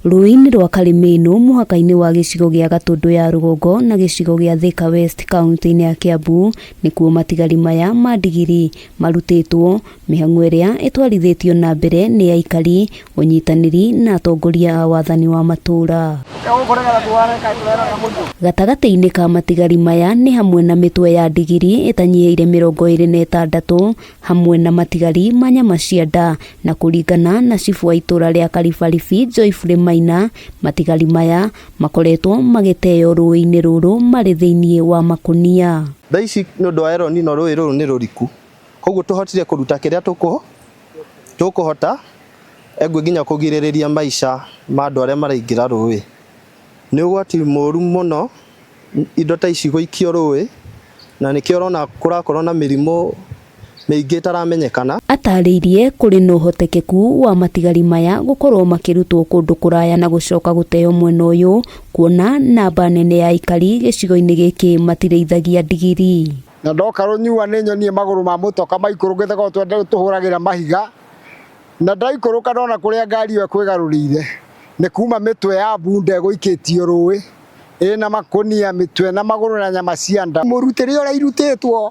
Rũĩ-inĩ rwa Karimĩnũ mũhaka-inĩ wa gĩcigo gĩa Gatũndũ ya rũgongo na gĩcigo gĩa Thika West kaunti-inĩ ya Kiambu nĩkuo matigari maya ma ndigiri marutĩtwo, mĩhang'o ĩrĩa ĩtwarithĩtio na mbere nĩ aikari, ũnyitanĩri na atongoria a wathani wa matũra. Gatagatĩ-inĩ ka matigari maya nĩ hamwe na mĩtwe ya ndigiri ĩtanyiheire 26 hamwe na matigari ma nyama cia nda, na kũringana na cibu wa itũra rĩa Karibaribi Joyfrey Maina, matigari maya makoretwo magĩteo rũĩ-inĩ rũrũ marĩ thĩinĩ wa makũnia. Thaa ici nĩ ũndũ wa Eloni no rũĩ rũrũ nĩ rũriku, koguo tũhotire kũruta kĩrĩa tũkũhota nginya kũgirĩrĩria maica ma andũ arĩa maraingĩra rũĩ. Nĩ ũgwati mũru mũno indo ta ici gũikio rũĩ, na nĩkĩo ũrona kũrakorwo na mĩrimũ mĩingĩ ĩtaramenyekana. Atarĩirie kũrĩ na ũhotekeku wa matigari maya gũkorwo makĩrutwo kũndũ kũraya na gũcoka gũteo mwena ũyũ, kuona namba nene ya aikari gĩcigo-inĩ gĩkĩ matirĩithagia ndigiri. Na ndoka rũnyua nĩ nyonie magũrũ ma mũtoka maikũrũkĩte gwa twende tũhũragĩra mahiga, na ndaikũrũka ndona kũrĩa ngari ĩyo kwĩgarũrĩire nĩ kuma mĩtwe ya bunda ĩgũikĩtio rũĩ ĩna makũnia, mĩtwe na magũrũ na nyama cia nda. Mũrutĩre ũrĩa irutĩtwo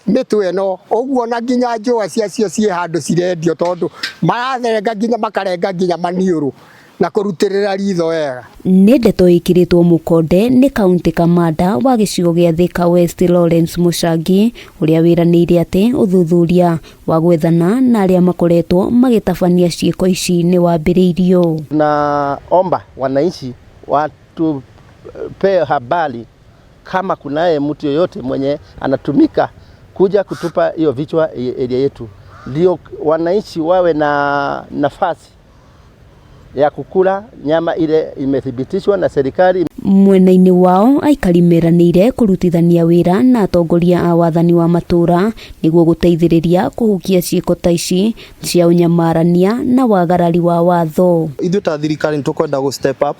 mĩtwe no ũguo na nginya njũa ciacio ciĩ handũ cirendio, tondũ marathenga nginya makarenga nginya maniũrũ na kũrutĩrĩra ritho wega. Nĩ ndeto ĩkĩrĩtwo mũkonde nĩ kaunti kamanda wa gĩcigo gĩa Thika West Lawrence Mũcangi, ũrĩa wĩranĩire atĩ ũthuthuria wa gwethana na arĩa makoretwo magĩtabania ciĩko ici nĩ wambĩrĩirio. Naomba wananchi watupe habari kama kunaye mtu yoyote mwenye anatumika kuja kutupa hiyo vichwa area yetu, ndio wananchi wawe na nafasi ya kukula nyama ile imethibitishwa na serikali. Mwena-inĩ wao aikari meranĩire kũrutithania wĩra na atongoria a wathani wa matũra nĩguo gũteithĩrĩria kũhukia ciĩko ta ici cia ũnyamarania na wagarari wa watho. Ithuĩ ta thirikari nĩ tũkwenda gũ step up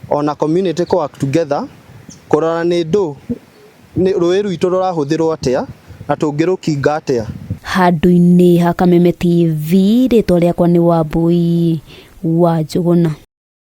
ona community ko work together kũrora nĩ ndũ rũĩ rwitũ rũrahũthĩrwo atĩa na tũngĩrũkinga atĩa. Handũ-inĩ ha Kameme TV, rĩtwa rĩakwa nĩ Wambui wa Njũgũna.